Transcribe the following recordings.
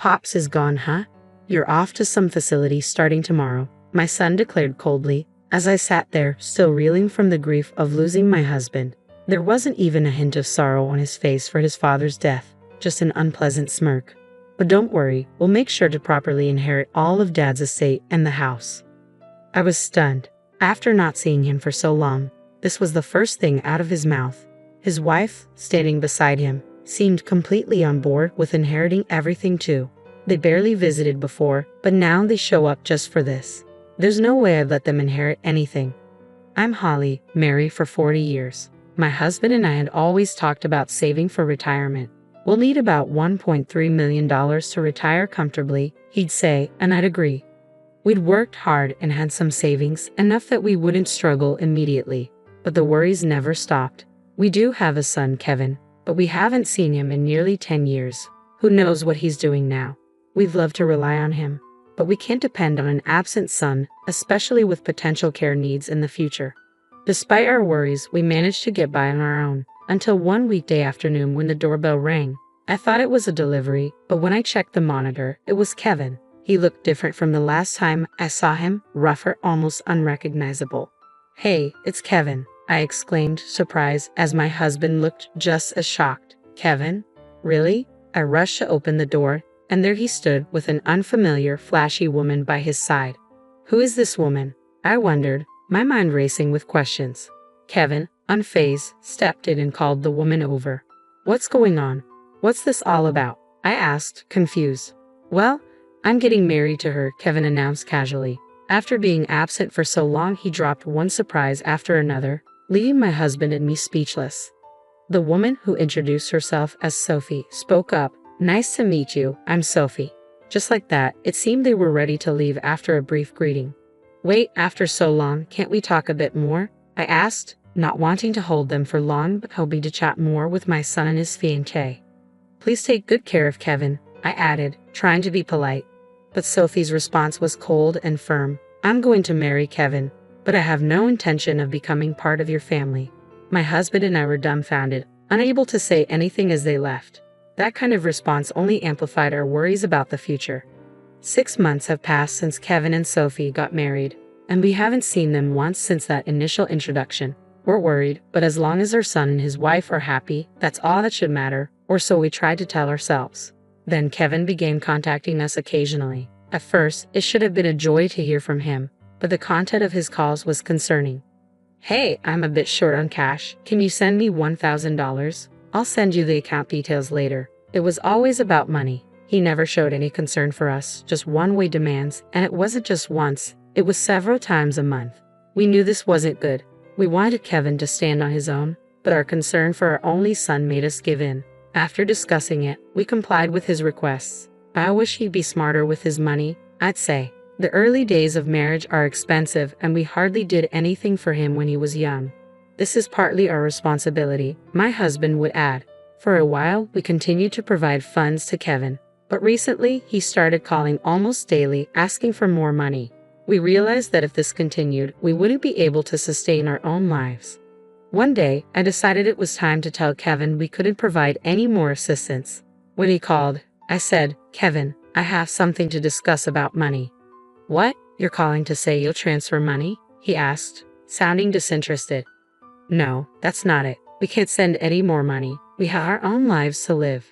Pops is gone, huh? You're off to some facility starting tomorrow, my son declared coldly, as I sat there, still reeling from the grief of losing my husband. There wasn't even a hint of sorrow on his face for his father's death, just an unpleasant smirk. But don't worry, we'll make sure to properly inherit all of Dad's estate and the house. I was stunned. After not seeing him for so long, this was the first thing out of his mouth. His wife, standing beside him, seemed completely on board with inheriting everything too. They barely visited before, but now they show up just for this. There's no way I'd let them inherit anything. I'm Holly, married for 40 years. My husband and I had always talked about saving for retirement. We'll need about $1.3 million to retire comfortably, he'd say, and I'd agree. We'd worked hard and had some savings, enough that we wouldn't struggle immediately. But the worries never stopped. We do have a son, Kevin, but we haven't seen him in nearly 10 years. Who knows what he's doing now? We'd love to rely on him, but we can't depend on an absent son, especially with potential care needs in the future. Despite our worries, we managed to get by on our own, until one weekday afternoon when the doorbell rang. I thought it was a delivery, but when I checked the monitor, it was Kevin. He looked different from the last time I saw him, rougher, almost unrecognizable. "Hey, it's Kevin," I exclaimed, surprised, as my husband looked just as shocked. "Kevin? Really?" I rushed to open the door, and there he stood with an unfamiliar, flashy woman by his side. Who is this woman? I wondered, my mind racing with questions. Kevin, unfazed, stepped in and called the woman over. "What's going on? What's this all about?" I asked, confused. "Well, I'm getting married to her," Kevin announced casually. After being absent for so long, he dropped one surprise after another, leaving my husband and me speechless. The woman, who introduced herself as Sophie, spoke up. "Nice to meet you, I'm Sophie." Just like that, it seemed they were ready to leave after a brief greeting. "Wait, after so long, can't we talk a bit more?" I asked, not wanting to hold them for long but hoping to chat more with my son and his fiancée. "Please take good care of Kevin," I added, trying to be polite. But Sophie's response was cold and firm. "I'm going to marry Kevin, but I have no intention of becoming part of your family." My husband and I were dumbfounded, unable to say anything as they left. That kind of response only amplified our worries about the future. 6 months have passed since Kevin and Sophie got married, and we haven't seen them once since that initial introduction. We're worried, but as long as our son and his wife are happy, that's all that should matter, or so we tried to tell ourselves. Then Kevin began contacting us occasionally. At first, it should have been a joy to hear from him, but the content of his calls was concerning. "Hey, I'm a bit short on cash. Can you send me $1,000? I'll send you the account details later." It was always about money. He never showed any concern for us, just one-way demands, and it wasn't just once, it was several times a month. We knew this wasn't good. We wanted Kevin to stand on his own, but our concern for our only son made us give in. After discussing it, we complied with his requests. I wish he'd be smarter with his money, I'd say. The early days of marriage are expensive, and we hardly did anything for him when he was young. This is partly our responsibility, my husband would add. For a while, we continued to provide funds to Kevin, but recently he started calling almost daily, asking for more money. We realized that if this continued, we wouldn't be able to sustain our own lives. One day, I decided it was time to tell Kevin we couldn't provide any more assistance. When he called, I said, "Kevin, I have something to discuss about money." "What? You're calling to say you'll transfer money?" he asked, sounding disinterested. "No, that's not it. We can't send any more money. We have our own lives to live."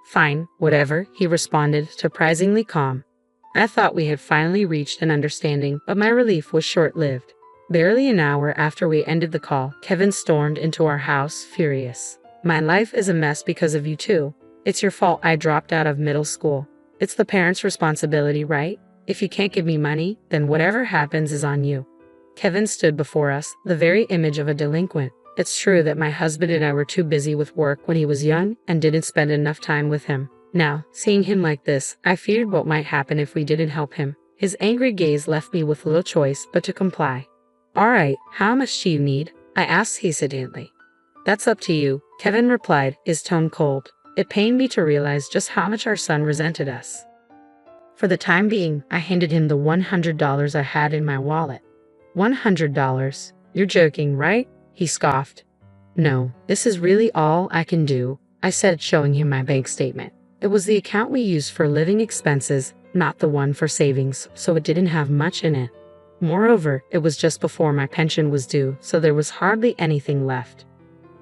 "Fine, whatever," he responded, surprisingly calm. I thought we had finally reached an understanding, but my relief was short-lived. Barely an hour after we ended the call, Kevin stormed into our house, furious. "My life is a mess because of you too. It's your fault I dropped out of middle school. It's the parents' responsibility, right? If you can't give me money, then whatever happens is on you." Kevin stood before us, the very image of a delinquent. It's true that my husband and I were too busy with work when he was young and didn't spend enough time with him. Now, seeing him like this, I feared what might happen if we didn't help him. His angry gaze left me with little choice but to comply. "All right, how much do you need?" I asked hesitantly. "That's up to you," Kevin replied, his tone cold. It pained me to realize just how much our son resented us. For the time being, I handed him the $100 I had in my wallet. $100? You're joking, right? He scoffed. "No, this is really all I can do," I said, showing him my bank statement. It was the account we used for living expenses, not the one for savings, so it didn't have much in it. Moreover, it was just before my pension was due, so there was hardly anything left.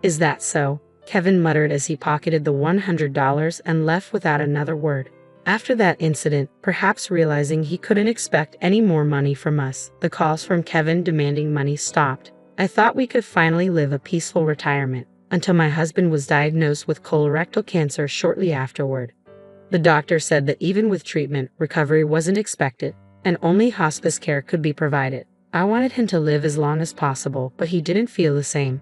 Is that so? Kevin muttered as he pocketed the $100 and left without another word. After that incident, perhaps realizing he couldn't expect any more money from us, the calls from Kevin demanding money stopped. I thought we could finally live a peaceful retirement, until my husband was diagnosed with colorectal cancer shortly afterward. The doctor said that even with treatment, recovery wasn't expected, and only hospice care could be provided. I wanted him to live as long as possible, but he didn't feel the same.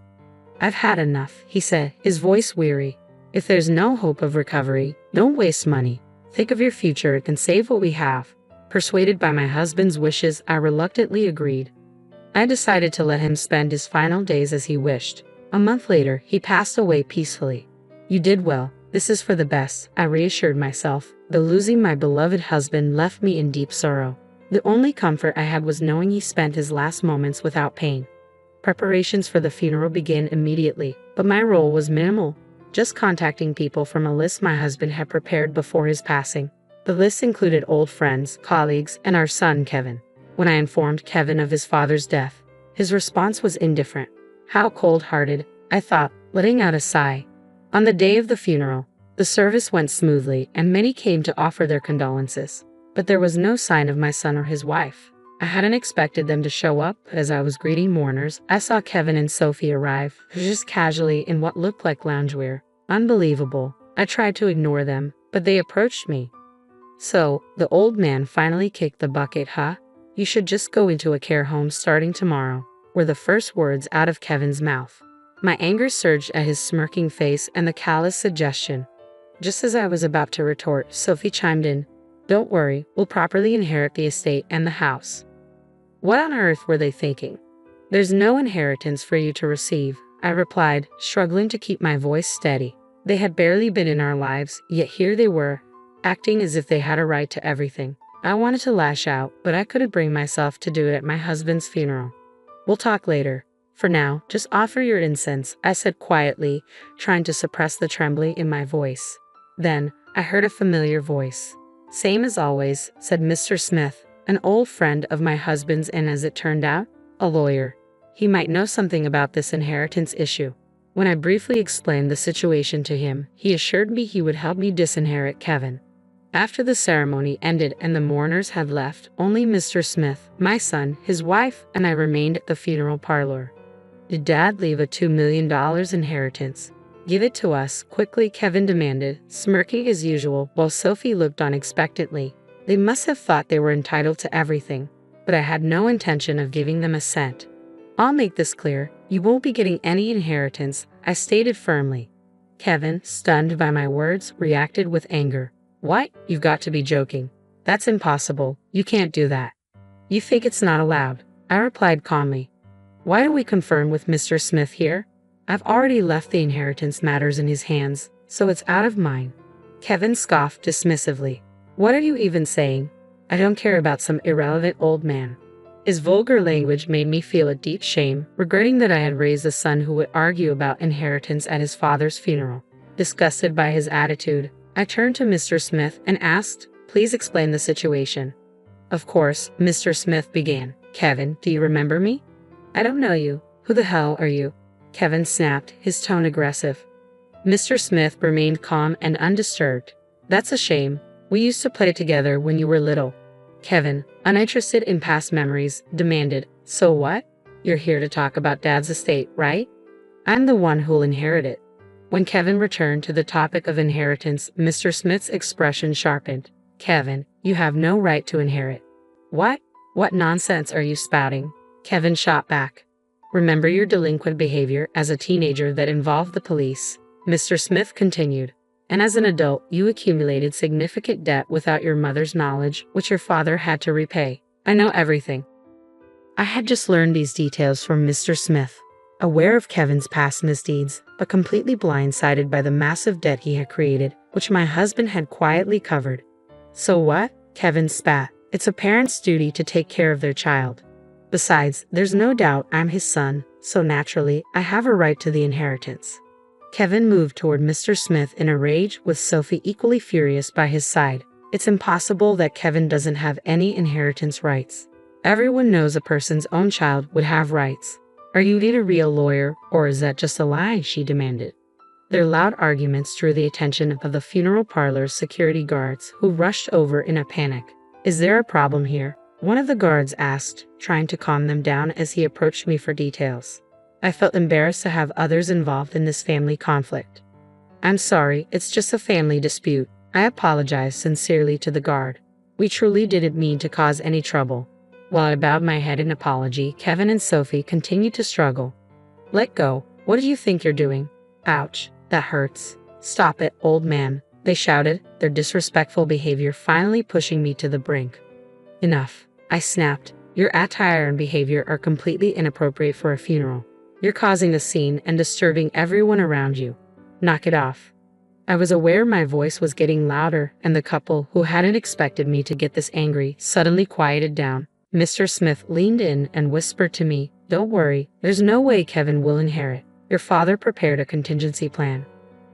"I've had enough," he said, his voice weary. "If there's no hope of recovery, don't waste money. Think of your future and save what we have." Persuaded by my husband's wishes, I reluctantly agreed. I decided to let him spend his final days as he wished. A month later, he passed away peacefully. "You did well. This is for the best," I reassured myself, though losing my beloved husband left me in deep sorrow. The only comfort I had was knowing he spent his last moments without pain. Preparations for the funeral began immediately, but my role was minimal, just contacting people from a list my husband had prepared before his passing. The list included old friends, colleagues, and our son, Kevin. When I informed Kevin of his father's death, his response was indifferent. How cold-hearted, I thought, letting out a sigh. On the day of the funeral, the service went smoothly and many came to offer their condolences. But there was no sign of my son or his wife. I hadn't expected them to show up. As I was greeting mourners, I saw Kevin and Sophie arrive, just casually in what looked like loungewear. Unbelievable. I tried to ignore them, but they approached me. "So, the old man finally kicked the bucket, huh? You should just go into a care home starting tomorrow," were the first words out of Kevin's mouth. My anger surged at his smirking face and the callous suggestion. Just as I was about to retort, Sophie chimed in. "Don't worry, we'll properly inherit the estate and the house." What on earth were they thinking? "There's no inheritance for you to receive," I replied, struggling to keep my voice steady. They had barely been in our lives, yet here they were, acting as if they had a right to everything. I wanted to lash out, but I couldn't bring myself to do it at my husband's funeral. "We'll talk later. For now, just offer your incense," I said quietly, trying to suppress the trembling in my voice. Then, I heard a familiar voice. "Same as always," said Mr. Smith, an old friend of my husband's and, as it turned out, a lawyer. He might know something about this inheritance issue. When I briefly explained the situation to him, he assured me he would help me disinherit Kevin. After the ceremony ended and the mourners had left, only Mr. Smith, my son, his wife, and I remained at the funeral parlor. "Did Dad leave a $2 million inheritance?" "Give it to us," quickly Kevin demanded, smirking as usual while Sophie looked on expectantly. They must have thought they were entitled to everything, but I had no intention of giving them a cent. "I'll make this clear. You won't be getting any inheritance," I stated firmly. Kevin, stunned by my words, reacted with anger. "What? You've got to be joking. That's impossible. You can't do that." "You think it's not allowed," I replied calmly. "Why don't we confirm with Mr. Smith here? I've already left the inheritance matters in his hands, so it's out of mine." Kevin scoffed dismissively. "What are you even saying? I don't care about some irrelevant old man." His vulgar language made me feel a deep shame, regretting that I had raised a son who would argue about inheritance at his father's funeral. Disgusted by his attitude, I turned to Mr. Smith and asked, "Please explain the situation." "Of course," Mr. Smith began. "Kevin, do you remember me?" "I don't know you. Who the hell are you?" Kevin snapped, his tone aggressive. Mr. Smith remained calm and undisturbed. "That's a shame. We used to play together when you were little." Kevin, uninterested in past memories, demanded, "So what? You're here to talk about Dad's estate, right? I'm the one who'll inherit it." When Kevin returned to the topic of inheritance, Mr. Smith's expression sharpened. "Kevin, you have no right to inherit." "What? What nonsense are you spouting?" Kevin shot back. "Remember your delinquent behavior as a teenager that involved the police," Mr. Smith continued. "And as an adult, you accumulated significant debt without your mother's knowledge, which your father had to repay. I know everything." I had just learned these details from Mr. Smith, aware of Kevin's past misdeeds, but completely blindsided by the massive debt he had created, which my husband had quietly covered. "So what?" Kevin spat. "It's a parent's duty to take care of their child. Besides, there's no doubt I'm his son, so naturally, I have a right to the inheritance." Kevin moved toward Mr. Smith in a rage, with Sophie equally furious by his side. It's impossible that Kevin doesn't have any inheritance rights. Everyone knows a person's own child would have rights. Are you a real lawyer, or is that just a lie? She demanded. Their loud arguments drew the attention of the funeral parlor's security guards, who rushed over in a panic. Is there a problem here? One of the guards asked, trying to calm them down as he approached me for details. I felt embarrassed to have others involved in this family conflict. I'm sorry, it's just a family dispute. I apologized sincerely to the guard. We truly didn't mean to cause any trouble. While I bowed my head in apology, Kevin and Sophie continued to struggle. Let go. What do you think you're doing? Ouch, that hurts. Stop it, old man, they shouted, their disrespectful behavior finally pushing me to the brink. Enough, I snapped. Your attire and behavior are completely inappropriate for a funeral. You're causing a scene and disturbing everyone around you. Knock it off. I was aware my voice was getting louder, and the couple, who hadn't expected me to get this angry, suddenly quieted down. Mr. Smith leaned in and whispered to me, "Don't worry, there's no way Kevin will inherit. Your father prepared a contingency plan."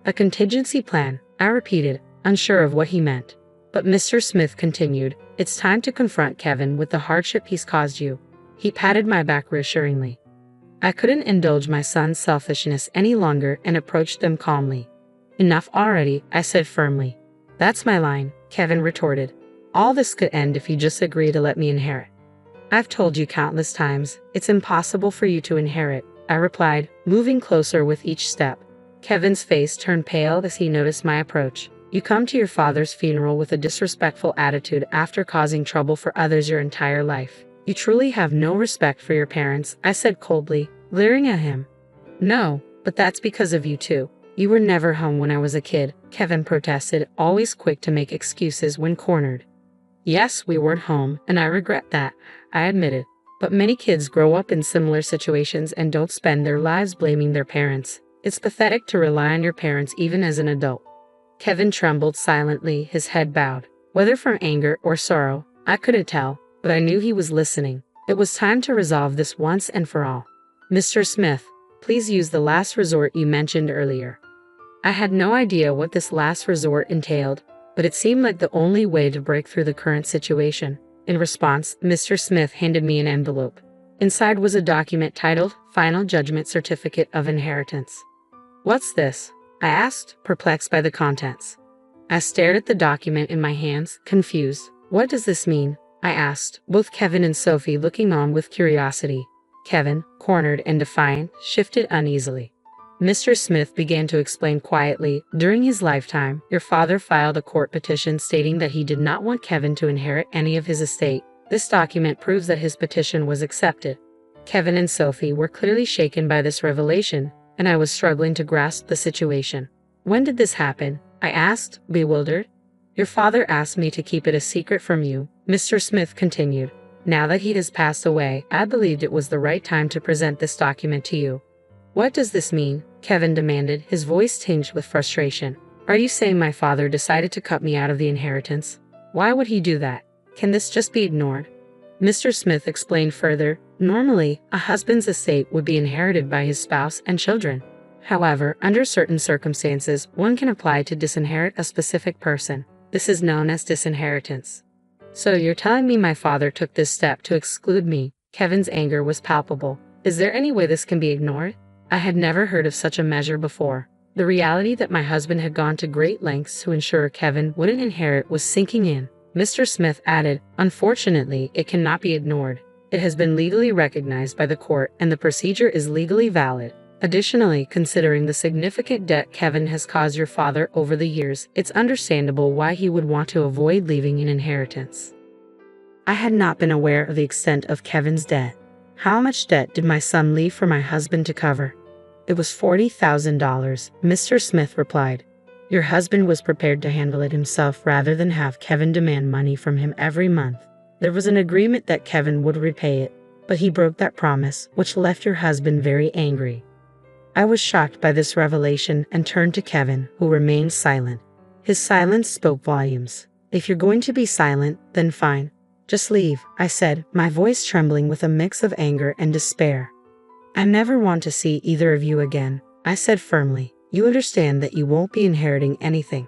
A contingency plan, I repeated, unsure of what he meant. But Mr. Smith continued, "It's time to confront Kevin with the hardship he's caused you." He patted my back reassuringly. I couldn't indulge my son's selfishness any longer and approached them calmly. "Enough already," I said firmly. "That's my line," Kevin retorted. "All this could end if you just agree to let me inherit." "I've told you countless times, it's impossible for you to inherit," I replied, moving closer with each step. Kevin's face turned pale as he noticed my approach. "You come to your father's funeral with a disrespectful attitude after causing trouble for others your entire life. You truly have no respect for your parents," I said coldly, leering at him. "No, but that's because of you too. You were never home when I was a kid," Kevin protested, always quick to make excuses when cornered. "Yes, we weren't home, and I regret that," I admitted. "But many kids grow up in similar situations and don't spend their lives blaming their parents. It's pathetic to rely on your parents even as an adult." Kevin trembled silently, his head bowed. Whether from anger or sorrow, I couldn't tell, but I knew he was listening. It was time to resolve this once and for all. "Mr. Smith, please use the last resort you mentioned earlier." I had no idea what this last resort entailed, but it seemed like the only way to break through the current situation. In response, Mr. Smith handed me an envelope. Inside was a document titled Final Judgment Certificate of Inheritance. "What's this?" I asked, perplexed by the contents. I stared at the document in my hands, confused. "What does this mean?" I asked, both Kevin and Sophie looking on with curiosity. Kevin, cornered and defiant, shifted uneasily. Mr. Smith began to explain quietly, "During his lifetime, your father filed a court petition stating that he did not want Kevin to inherit any of his estate. This document proves that his petition was accepted." Kevin and Sophie were clearly shaken by this revelation, and I was struggling to grasp the situation. "When did this happen?" I asked, bewildered. "Your father asked me to keep it a secret from you," Mr. Smith continued. "Now that he has passed away, I believed it was the right time to present this document to you." "What does this mean?" Kevin demanded, his voice tinged with frustration. "Are you saying my father decided to cut me out of the inheritance? Why would he do that? Can this just be ignored?" Mr. Smith explained further, "Normally, a husband's estate would be inherited by his spouse and children. However, under certain circumstances, one can apply to disinherit a specific person. This is known as disinheritance." "So you're telling me my father took this step to exclude me?" Kevin's anger was palpable. "Is there any way this can be ignored?" I had never heard of such a measure before. The reality that my husband had gone to great lengths to ensure Kevin wouldn't inherit was sinking in. Mr. Smith added, "Unfortunately, it cannot be ignored. It has been legally recognized by the court, and the procedure is legally valid. Additionally, considering the significant debt Kevin has caused your father over the years, it's understandable why he would want to avoid leaving an inheritance." I had not been aware of the extent of Kevin's debt. How much debt did my son leave for my husband to cover? "It was $40,000, Mr. Smith replied. "Your husband was prepared to handle it himself rather than have Kevin demand money from him every month. There was an agreement that Kevin would repay it, but he broke that promise, which left your husband very angry." I was shocked by this revelation and turned to Kevin, who remained silent. His silence spoke volumes. "If you're going to be silent, then fine. Just leave," I said, my voice trembling with a mix of anger and despair. "I never want to see either of you again," I said firmly. You understand that you won't be inheriting anything."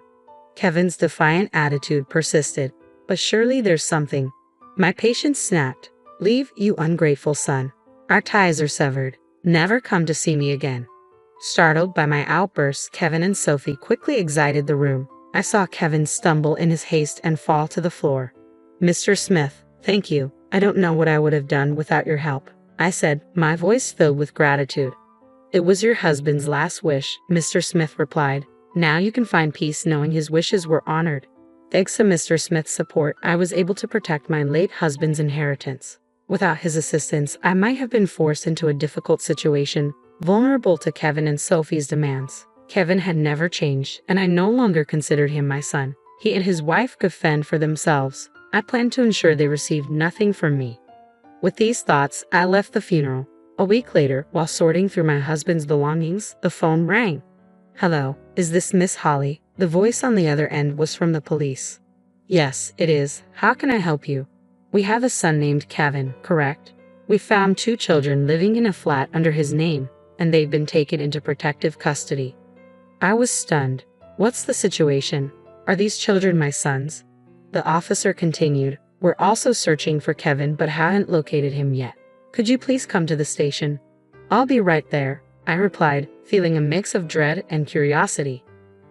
Kevin's defiant attitude persisted. "But surely there's something." My patience snapped. "Leave, you ungrateful son. Our ties are severed. Never come to see me again." Startled by my outburst, Kevin and Sophie quickly exited the room. I saw Kevin stumble in his haste and fall to the floor. "Mr. Smith, thank you. I don't know what I would have done without your help," I said, my voice filled with gratitude. "It was your husband's last wish," Mr. Smith replied. "Now you can find peace knowing his wishes were honored." Thanks to Mr. Smith's support, I was able to protect my late husband's inheritance. Without his assistance, I might have been forced into a difficult situation, vulnerable to Kevin and Sophie's demands. Kevin had never changed, and I no longer considered him my son. He and his wife could fend for themselves. I planned to ensure they received nothing from me. With these thoughts, I left the funeral. A week later, while sorting through my husband's belongings, the phone rang. "Hello, is this Miss Holly?" The voice on the other end was from the police. "Yes, it is. How can I help you?" "We have a son named Kevin, correct? We found 2 children living in a flat under his name, and they've been taken into protective custody." I was stunned. "What's the situation? Are these children my sons?" The officer continued. "We're also searching for Kevin but haven't located him yet. Could you please come to the station?" "I'll be right there," I replied, feeling a mix of dread and curiosity.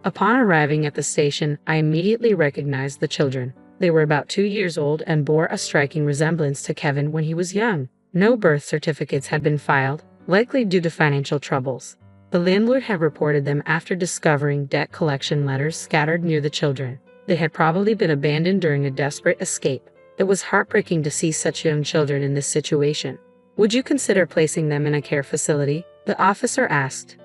Upon arriving at the station, I immediately recognized the children. They were about 2 years old and bore a striking resemblance to Kevin when he was young. No birth certificates had been filed, likely due to financial troubles. The landlord had reported them after discovering debt collection letters scattered near the children. They had probably been abandoned during a desperate escape. It was heartbreaking to see such young children in this situation. "Would you consider placing them in a care facility?" the officer asked.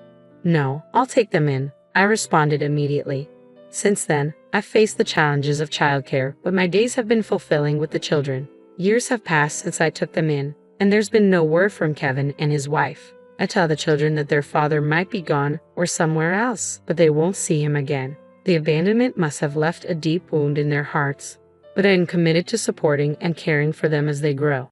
"No, I'll take them in," I responded immediately. Since then, I've faced the challenges of childcare, but my days have been fulfilling with the children. Years have passed since I took them in, and there's been no word from Kevin and his wife. I tell the children that their father might be gone or somewhere else, but they won't see him again. The abandonment must have left a deep wound in their hearts, but I am committed to supporting and caring for them as they grow.